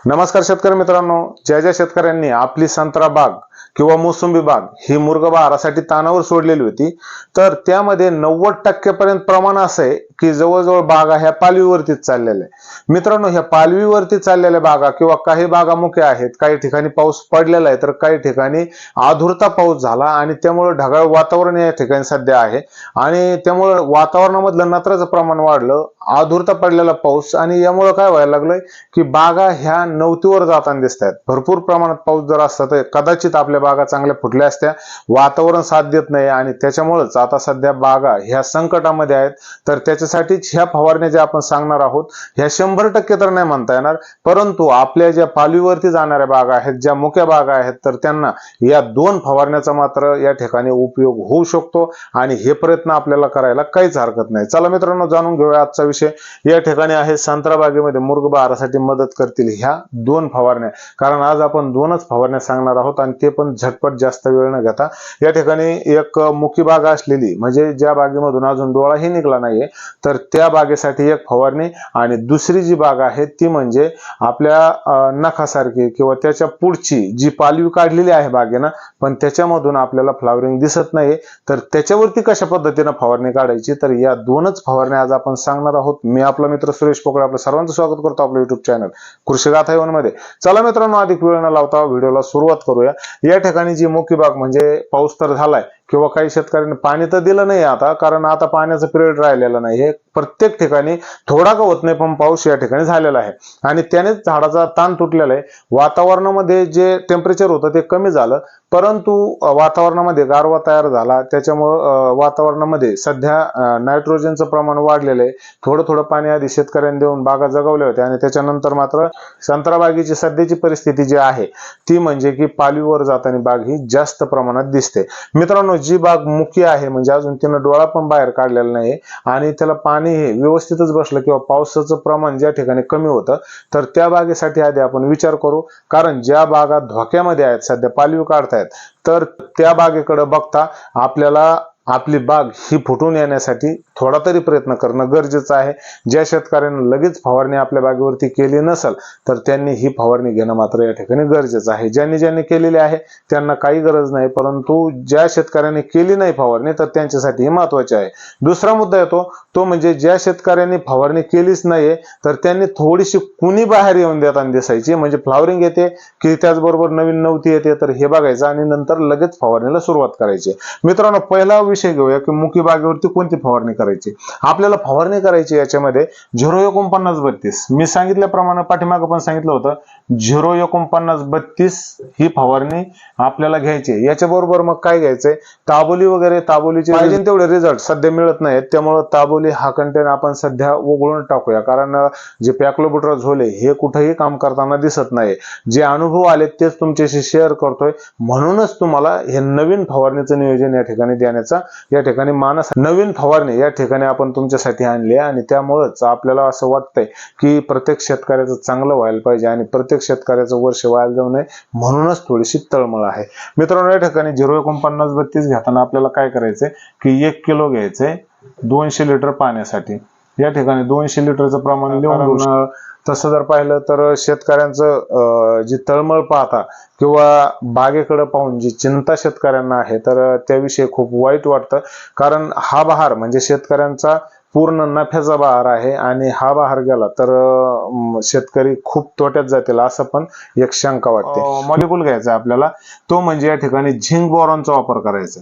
नमस्कार शेतकरी मित्रांनो, ज्या शेतकऱ्यांनी आपली संत्रा बाग किंवा मोसंबी बाग ही मुर्ग बहारासाठी तानावर सोडलेली होती, तर त्यामध्ये 90% पर्यंत प्रमाण असं आहे की जवळजवळ बागा ह्या पालवीवरतीच चाललेल्या आहे। मित्रांनो, ह्या पालवीवरती चाललेल्या बागा किंवा काही बागा मुख्य आहेत, काही ठिकाणी पाऊस पडलेला आहे तर काही ठिकाणी आधुरता पाऊस झाला आणि त्यामुळे ढगाळ वातावरण या ठिकाणी सध्या आहे आणि त्यामुळे वातावरणामधलं नत्राचं प्रमाण वाढलं, आधुरता पडलेला पाऊस आणि यामुळे काय व्हायला लागलंय की बागा ह्या नवतीवर जाताना दिसतात। भरपूर प्रमाणात पाऊस जर असता तर कदाचित आपल्या बागा चांगल्या फुटल्या असत्या, वातावरण साथ देत नाही आणि त्याच्यामुळेच आता सध्या बागा ह्या संकटामध्ये आहेत। तर त्याच्यासाठीच ह्या फवारण्या ज्या आपण सांगणार आहोत ह्या 100% तर नाही म्हणता येणार, परंतु आपल्या ज्या पालवीवरती जाणाऱ्या बागा आहेत, ज्या मुख्य बागा आहेत, तर त्यांना या 2 फवारण्याचा मात्र या ठिकाणी उपयोग होऊ शकतो आणि हे प्रयत्न आपल्याला करायला काहीच हरकत नाही। चला मित्रांनो, जाणून घेऊया आजचा विषय। या ठिकाणी आहे संत्रा बागेमध्ये मुर्ग बहारासाठी मदत करतील ह्या 2 फवारण्या, कारण आज आपण 2च फवारण्या सांगणार आहोत आणि ते पण झटपट जास्त वेळ न घेता। या ठिकाणी एक मुखी बाग असलेली म्हणजे ज्या बागेमधून अजून डोळाही निघाला नाहीये तर त्या बागेसाठी एक फवारणी आणि दुसरी जी बाग आहे ती म्हणजे आपल्या नखासारखी किंवा त्याच्या पुढची जी पालवी काढलेली आहे बागेनं पण त्याच्यामधून आपल्याला फ्लावरिंग दिसत नाही, तर त्याच्यावरती कशा पद्धतीने फवारणी काढायची, तर या 2च फवारण्या आज आपण सांगणार आहोत। मी आपला मित्र सुरेश पोकळे आपलं सर्वांचं स्वागत करतो आपल्या YouTube चॅनल कृषीगाथा मध्ये। चला मित्रांनो, अधिक वेळ न लावता व्हिडिओला सुरुवात करूया। या ठिकाणी जी मुखी बाग म्हणजे पाऊस तर झालाय किंवा काही शेतकऱ्यांनी पाणी तर दिलं नाही आता, कारण आता पाण्याचं पिरियड राहिलेला नाही, हे प्रत्येक ठिकाणी थोडा का होत नाही पण पाऊस या ठिकाणी झालेला आहे आणि त्यानेच झाडाचा ताण तुटलेला आहे। वातावरणामध्ये जे टेम्परेचर होतं ते कमी झालं, परंतु वातावरणामध्ये गारवा तयार झाला, त्याच्यामुळे वातावरणामध्ये सध्या नायट्रोजनचं प्रमाण वाढलेलं आहे। थोडं पाणी आधी शेतकऱ्यांनी देऊन बागा जगवल्या होत्या आणि त्याच्यानंतर मात्र संत्रा बागेची सध्याची परिस्थिती जी आहे ती म्हणजे की पालवीवर जाताना बाग ही जास्त प्रमाणात दिसते। मित्रांनो, जी बाग मुखी आहे म्हणजे अजून तिनं डोळा पण बाहेर काढलेला नाही आणि त्याला पाणी हे व्यवस्थितच बसलं किंवा पावसाचं प्रमाण ज्या ठिकाणी कमी होतं तर त्या बागेसाठी आधी आपण विचार करू, कारण ज्या बागा धोक्यामध्ये आहेत सध्या पालवी काढतायत तर त्या बागेकडे बघता आपल्याला आपली बाग ही फुटून येण्यासाठी थोडा तरी प्रयत्न करणं गरजेचं आहे। ज्या शेतकऱ्यांनी लगेच फवारणी आपल्या बागेवरती केली नसेल तर त्यांनी ही फवारणी घेणं मात्र या ठिकाणी गरजेचं आहे। ज्यांनी केलेली आहे त्यांना काही गरज नाही, परंतु ज्या शेतकऱ्यांनी केली नाही फवारणी तर त्यांच्यासाठी हे महत्त्वाचे आहे। दुसरा मुद्दा येतो तो म्हणजे ज्या शेतकऱ्यांनी फवारणी केलीच नाहीये तर त्यांनी थोडीशी कुणी बाहेर येऊन देताना दिसायची, म्हणजे फ्लावरिंग येते की त्याचबरोबर नवीन नवती येते तर हे बघायचं आणि नंतर लगेच फवारणीला सुरुवात करायची। मित्रांनो, पहिला विषय घेऊया की मुखी बागेवरती कोणती फवारणी करायची। आपल्याला फवारणी करायची याच्यामध्ये 04932 मी सांगितल्याप्रमाणे पाठीमागे पण सांगितलं होतं 04932 ही फवारणी आपल्याला घ्यायची। याच्याबरोबर मग काय घ्यायचंय, ताबोली वगैरे, ताबोलीचे पाहिजे तेवढे रिझल्ट सध्या मिळत नाहीत, त्यामुळे ताबोली हा कंटेन आपण सध्या उघडून टाकूया, कारण जे पॅक्लोबुट्रा झोले हे कुठेही काम करताना दिसत नाही। जे अनुभव आले तेच तुमच्याशी शेअर करतोय, म्हणूनच तुम्हाला हे नवीन फवारणीचं नियोजन या ठिकाणी देण्याचा या ठिकाणी मानस, नवीन फवारणी या ठिकाणी आपण तुमच्यासाठी आणली आणि त्यामुळेच आपल्याला असं वाटतंय की प्रत्येक शेतकऱ्याचं चांगलं व्हायला पाहिजे आणि प्रत्येक शेतकऱ्याचं वर्ष वाया जाऊ नये, म्हणूनच थोडीशी तळमळ आहे। मित्रांनो, या ठिकाणी 04932 घेताना आपल्याला काय करायचंय की 1 किलो घ्यायचंय 200 लिटर पाण्यासाठी। या ठिकाणी 200 लिटरचं प्रमाण लिहून, तसं जर पाहिलं तर शेतकऱ्यांचं जी तळमळ पाहता किंवा बागेकडे पाहून जी चिंता शेतकऱ्यांना आहे तर त्याविषयी खूप वाईट वाटतं, कारण हा बहार म्हणजे शेतकऱ्यांचा पूर्ण नफ्याचा बहार आहे आणि हा बहार गेला तर शेतकरी खूप तोट्यात जातील असं पण एक शंका वाटते। मॉलिक्यूल घ्यायचा आपल्याला, तो म्हणजे या ठिकाणी झिंक बोरॉनचा वापर करायचा,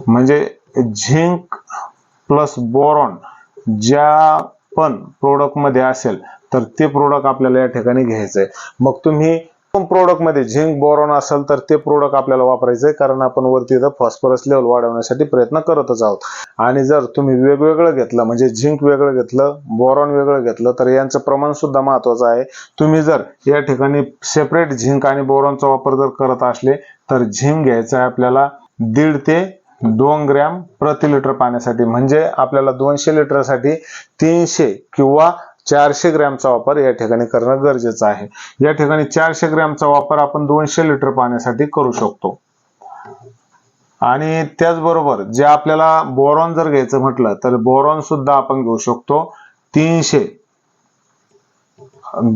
म्हणजे झिंक प्लस बोरॉन ज्या पण प्रोडक्ट मध्ये असेल तर ते प्रोडक्ट आपल्याला या ठिकाणी घ्यायचंय। मग तुम्ही प्रोडक्ट मध्ये झिंक बोरॉन असेल तर ते प्रोडक्ट आपल्याला वापरायचंय, कारण आपण वरती फॉस्फरस लेवल वाढवण्यासाठी प्रयत्न करतच आहोत। आणि जर तुम्ही वेगवेगळं घेतलं म्हणजे झिंक वेगळं घेतलं, बोरॉन वेगळं घेतलं तर यांचं प्रमाण सुद्धा महत्वाचं आहे। तुम्ही जर या ठिकाणी सेपरेट झिंक आणि बोरॉनचा वापर जर करत असले तर झिंक घ्यायचं आहे आपल्याला 1.5 ते 2 ग्रॅम प्रति लिटर पाण्यासाठी, म्हणजे आपल्याला 200 लिटरसाठी 300 किंवा 400 ग्रॅमचा वापर या ठिकाणी करणं गरजेचं आहे। या ठिकाणी 400 ग्रॅमचा वापर आपण 200 लिटर पाण्यासाठी करू शकतो। आणि त्याचबरोबर जे आपल्याला बोरॉन जर घ्यायचं म्हटलं तर बोरॉन सुद्धा आपण घेऊ शकतो 300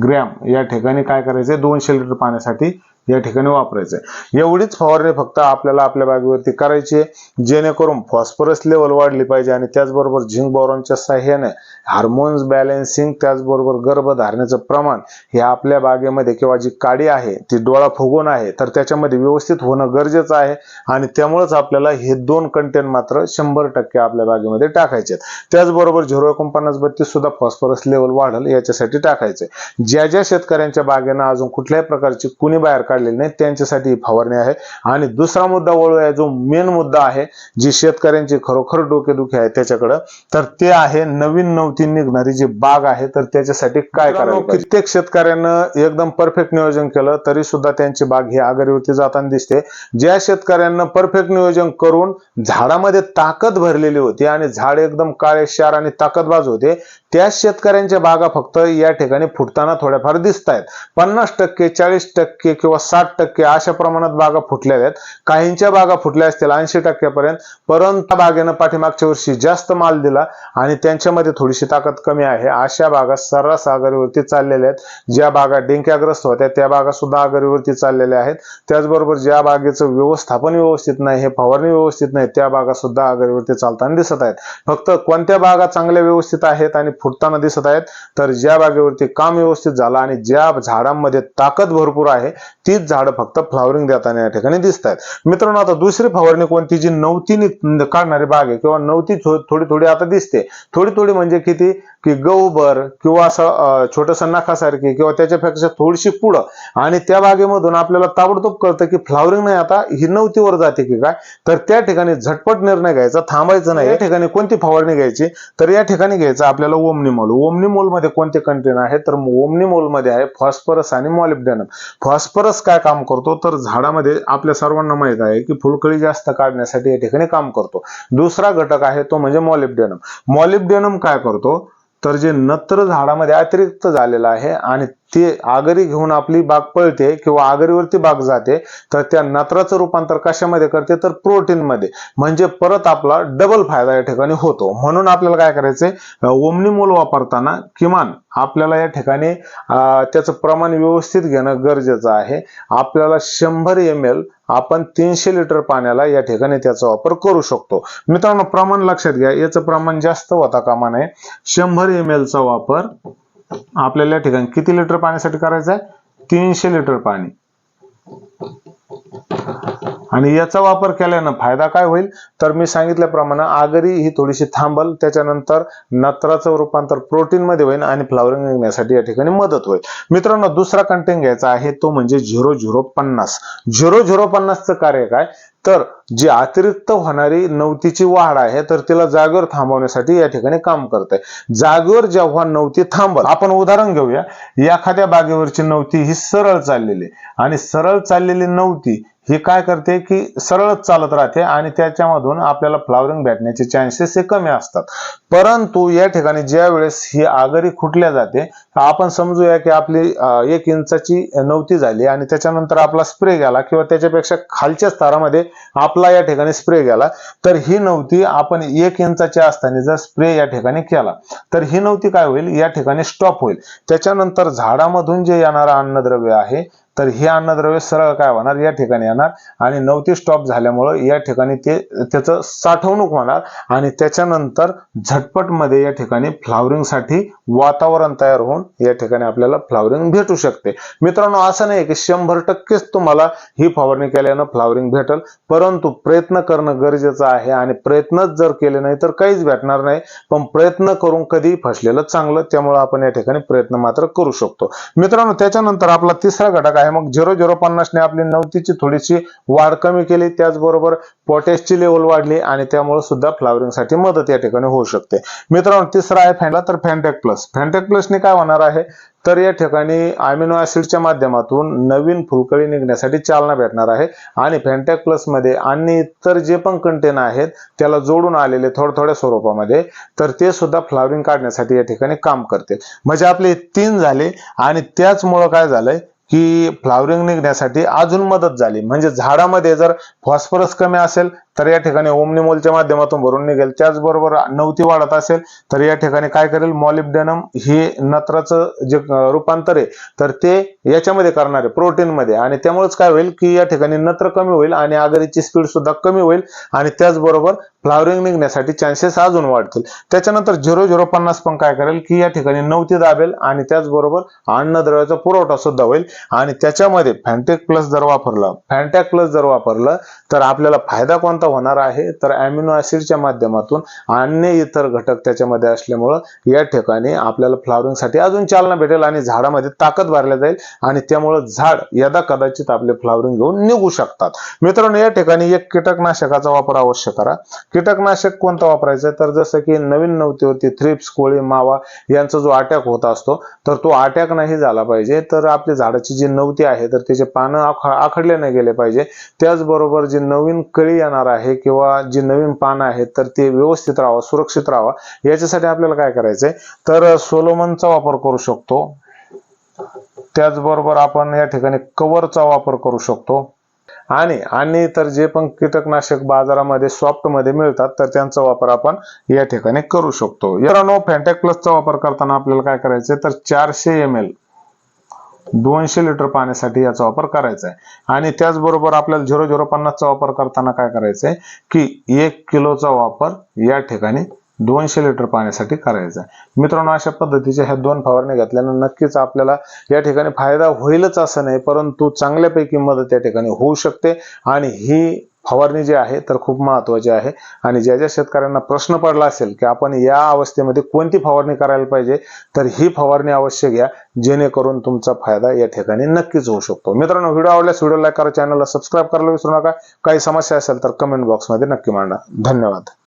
ग्रॅम या ठिकाणी काय करायचे 200 लिटर पाण्यासाठी या ठिकाणी वापरायचं। एवढीच फवारणी फक्त आपल्याला आपल्या बागेवरती करायची आहे, जेणेकरून फॉस्फरस लेवल वाढली पाहिजे आणि त्याचबरोबर झिंक बोरॉनच्या साह्याने हार्मोन्स बॅलन्सिंग, त्याचबरोबर गर्भधारणेचं प्रमाण हे आपल्या बागेमध्ये किंवा जी काडी आहे ती डोळा फुगून आहे तर त्याच्यामध्ये व्यवस्थित होणं गरजेचं आहे आणि त्यामुळेच आपल्याला हे 2 कंटेन मात्र 100% आपल्या बागेमध्ये टाकायचे आहेत। त्याचबरोबर 04932 सुद्धा फॉस्फरस लेवल वाढेल याच्यासाठी टाकायचे। ज्या ज्या शेतकऱ्यांच्या बागेनं अजून कुठल्याही प्रकारची कुणी बाहेर काढलेली नाही त्यांच्यासाठी फवारणी आहे। आणि दुसरा मुद्दा वळूया, जो मेन मुद्दा आहे जी शेतकऱ्यांची खरोखर डोकेदुखी आहे त्याच्याकडे, तर ते आहे नवीन नवती निघणारी जी बाग आहे तर त्याच्यासाठी काय करावं। कित्येक शेतकऱ्यांना एकदम परफेक्ट नियोजन केलं तरी सुद्धा त्यांची बाग ही आघाडीवरती जाताना दिसते। ज्या शेतकऱ्यांना परफेक्ट नियोजन करून झाडामध्ये ताकद भरलेली होती आणि झाड एकदम काळेशार आणि ताकदबाज होते, त्या शेतकऱ्यांच्या बागा फक्त या ठिकाणी फुटताना थोड्याफार दिसत आहेत। 50%, 40% किंवा 60% अशा प्रमाणात बागा फुटलेल्या आहेत। काहींच्या बागा फुटल्या असतील 80% पर्यंत, परंतु बागेनं पाठीमागच्या वर्षी जास्त माल दिला आणि त्यांच्यामध्ये थोडीशी ताकद कमी आहे अशा बागा सर्रास आघाडीवरती चाललेल्या आहेत। ज्या बागा डेंक्याग्रस्त होत्या त्या बागा सुद्धा आघाडीवरती चाललेल्या आहेत। त्याचबरोबर ज्या बागेचं व्यवस्थापन व्यवस्थित नाही, हे फवारणी व्यवस्थित नाही, त्या बागा सुद्धा आघाडीवरती चालताना दिसत आहेत। फक्त कोणत्या बागा चांगल्या व्यवस्थित आहेत आणि फुटताना दिसत आहेत, तर ज्या बागेवरती काम व्यवस्थित झालं आणि ज्या झाडांमध्ये ताकद भरपूर आहे तीच झाडं फक्त फ्लॉवरिंग देताना या ठिकाणी दिसत आहेत। मित्रांनो, आता दुसरी फवारणी कोणती, जी नवती काढणारी बाग आहे किंवा नवती थोडी थोडी आता दिसते, थोडी थोडी म्हणजे किती की गहूभर किंवा असं छोटस नखासारखी किंवा त्याच्यापेक्षा थोडीशी पुढं, आणि त्या बागेमधून आपल्याला ताबडतोब कळतं की फ्लॉवरिंग नाही, आता ही नवतीवर जाते की काय, तर त्या ठिकाणी झटपट निर्णय घ्यायचा, थांबायचं नाही। या ठिकाणी कोणती फवारणी घ्यायची, तर या ठिकाणी घ्यायचं आपल्याला ओमनीमोल। ओमनीमोल मध्ये कोणते कंटेन आहे, तर ओमनीमोल मध्ये आहे फॉस्फरस आणि मॉलिब्डेनम। फॉस्फरस काय काम करतो, तर झाडामध्ये आपल्या सर्वांना माहित आहे की फुलकळी जास्त काढण्यासाठी या ठिकाणी काम करतो। दुसरा घटक आहे तो म्हणजे मॉलिब्डेनम। मॉलिब्डेनम काय करतो, तर जे नत्र झाडामध्ये अतिरिक्त झालेलं आहे आणि ते आगरी घेऊन आपली बाग पळते किंवा आगरीवरती बाग जाते, तर त्या नत्राचं रूपांतर कशामध्ये करते, तर प्रोटीन मध्ये, म्हणजे परत आपला डबल फायदा या ठिकाणी होतो। म्हणून आपल्याला काय करायचंय, ओमनीमोल वापरताना किमान आपल्याला या ठिकाणी त्याचं प्रमाण व्यवस्थित घेणं गरजेचं आहे। आपल्याला 100 ml आपण 300 लिटर पाण्याला या ठिकाणी त्याचा वापर करू शकतो। मित्रांनो, प्रमाण लक्षात घ्या, याचं प्रमाण जास्त होता कामा नये। 100 ml चा वापर आपल्याला या ठिकाणी किती लिटर पाण्यासाठी करायचा आहे, 300 लिटर पाणी। आणि याचा वापर केल्यानं फायदा काय होईल, तर मी सांगितल्याप्रमाणे आगरी ही थोडीशी थांबल, त्याच्यानंतर नत्राचं रूपांतर प्रोटीन मध्ये होईल आणि फ्लॉवरिंग निघण्यासाठी या ठिकाणी मदत होईल। मित्रांनो, दुसरा कंटेन घ्यायचा आहे तो म्हणजे 0050। 0050 चं कार्य काय, तर जी अतिरिक्त होणारी नवतीची वाढ आहे तर तिला जागेवर थांबवण्यासाठी या ठिकाणी काम करते। जागेवर जेव्हा नवती थांबल, आपण उदाहरण घेऊया, एखाद्या बागेवरची नवती ही सरळ चाललेली आणि सरळ चाललेली नवती ही काय करते की सरळच चालत राहते आणि त्याच्यामधून आपल्याला फ्लॉवरिंग भेटण्याचे चान्सेस हे कमी असतात। परंतु या ठिकाणी ज्या वेळेस ही आगरी खुटल्या जाते, आपण समजूया की आपली 1 इंचाची नवती झाली आणि त्याच्यानंतर आपला स्प्रे गेला किंवा त्याच्यापेक्षा खालच्या स्तरामध्ये आपला या ठिकाणी स्प्रे गेला, तर ही नवती आपण 1 इंचाची असताना जर स्प्रे या ठिकाणी केला तर ही नवती काय होईल, या ठिकाणी स्टॉप होईल। त्याच्यानंतर झाडामधून जे येणारं अन्नद्रव्य आहे तर हे अन्नद्रव्य सरळ काय होणार, या ठिकाणी येणार आणि नवती स्टॉप झाल्यामुळे या ठिकाणी त्याचं साठवणूक होणार आणि त्याच्यानंतर झटपट मध्ये या ठिकाणी फ्लॉवरिंग साठी वातावरण तयार होऊन या ठिकाणी आपल्याला फ्लॉवरिंग भेटू शकते। मित्रांनो, असं नाही की 100%च तुम्हाला ही फवारणी केल्यानं फ्लॉवरिंग भेटल, परंतु प्रयत्न करणं गरजेचं आहे आणि प्रयत्नच जर केले नाही तर काहीच भेटणार नाही। पण प्रयत्न करून कधी फसलेलं चांगलं, त्यामुळे आपण या ठिकाणी प्रयत्न मात्र करू शकतो। मित्रांनो, त्याच्यानंतर आपला तिसरा घटक आहे मग 0050 ने आपली नवतीची थोडीशी वाढ कमी केली, त्याचबरोबर पोटॅशची लेवल वाढली आणि त्यामुळे सुद्धा फ्लॉवरिंग साठी मदत या ठिकाणी होऊ शकते। मित्रांनो, तिसरा आहे फॅन्टा, तर फॅन्टेक प्लस। फॅन्टेक प्लस ने काय होणार आहे, तर या ठिकाणी अमिनो ऍसिडच्या माध्यमातून नवीन फुलकळी निघण्यासाठी चालना भेटणार आहे आणि फॅन्टेक प्लस मध्ये आणि इतर जे पण कंटेन आहेत त्याला जोडून आलेले थोड्या स्वरूपामध्ये, तर ते सुद्धा फ्लॉवरिंग काढण्यासाठी या ठिकाणी काम करते। म्हणजे आपले 3 झाले आणि त्याचमुळे काय झालंय की फ्लावरिंग निघण्यासाठी अजून मदत झाली. म्हणजे झाडामध्ये जर फॉस्फरस कमी असेल तर या ठिकाणी ओमनीमोलच्या माध्यमातून भरून निघेल. त्याचबरोबर नवती वाढत असेल तर या ठिकाणी काय करेल, मॉलिब्डेनम हे नत्राचं जे रूपांतर आहे तर ते याच्यामध्ये करणार आहे प्रोटीन मध्ये, आणि त्यामुळेच काय होईल की या ठिकाणी नत्र कमी होईल आणि आघाडीची स्पीड सुद्धा कमी होईल आणि त्याचबरोबर फ्लावरिंग निघण्यासाठी चान्सेस अजून वाढतील. त्याच्यानंतर 0050 पण काय करेल की या ठिकाणी नवती दाबेल आणि त्याचबरोबर अन्नद्रव्याचा पुरवठा सुद्धा होईल. आणि त्याच्यामध्ये फॅन्टेक प्लस जर वापरलं तर आपल्याला फायदा कोणता होणार आहे, तर अॅमिनो ऍसिडच्या माध्यमातून अन्य इतर घटक त्याच्यामध्ये असल्यामुळं या ठिकाणी आपल्याला फ्लावरिंगसाठी अजून चालना भेटेल आणि झाडामध्ये ताकद भरल्या जाईल आणि त्यामुळे झाड यदा कदाचित आपले फ्लावरिंग घेऊन निघू शकतात. मित्रांनो, या ठिकाणी एक कीटकनाशकाचा वापर अवश्य करा. कीटकनाशक कोणतं वापरायचं, तर जसं की नवीन नवतीवरती थ्रिप्स, कोळी, मावा यांचा जो अटॅक होत असतो तर तो अटॅक नाही झाला पाहिजे. तर आपल्या झाडाची जी नवती आहे तर त्याचे पानं आखडले नाही गेले पाहिजे. त्याचबरोबर जी नवीन कळी येणार आहे किंवा जी नवीन पानं आहेत तर ते व्यवस्थित राहावं, सुरक्षित राहावं, याच्यासाठी आपल्याला काय करायचंय, तर सोलोमनचा वापर करू शकतो. त्याचबरोबर आपण या ठिकाणी कव्हरचा वापर करू शकतो आणि तर जे पण कीटकनाशक बाजारामध्ये सॉफ्ट मध्ये मिळतात तर त्यांचा वापर आपण या ठिकाणी करू शकतो. मित्रांनो, फॅन्टेक प्लसचा वापर करताना आपल्याला काय करायचंय, तर 400 ml 200 लिटर पाण्यासाठी याचा वापर करायचा आहे. आणि त्याचबरोबर आपल्याला 0050 चा वापर करताना काय करायचंय की 1 किलोचा वापर या ठिकाणी 200 लिटर पाण्यासाठी करायचा आहे. मित्रांनो, अशा पद्धतीच्या ह्या 2 फवारणी घेतल्यानं नक्कीच आपल्याला या ठिकाणी फायदा होईलच असं नाही, परंतु चांगल्यापैकी मदत या ठिकाणी होऊ शकते. आणि ही फवारणी जी आहे तर खूप महत्वाची आहे. आणि ज्या शेतकऱ्यांना प्रश्न पडला असेल की आपण या अवस्थेमध्ये कोणती फवारणी करायला पाहिजे, तर ही फवारणी अवश्य घ्या, जेणेकरून तुमचा फायदा या ठिकाणी नक्कीच होऊ शकतो. मित्रांनो, व्हिडिओ आवडल्यास व्हिडिओ लाईक करा, चॅनलला सबस्क्राईब करायला विसरू नका. काही समस्या असेल तर कमेंट बॉक्समध्ये नक्की मांडा. धन्यवाद.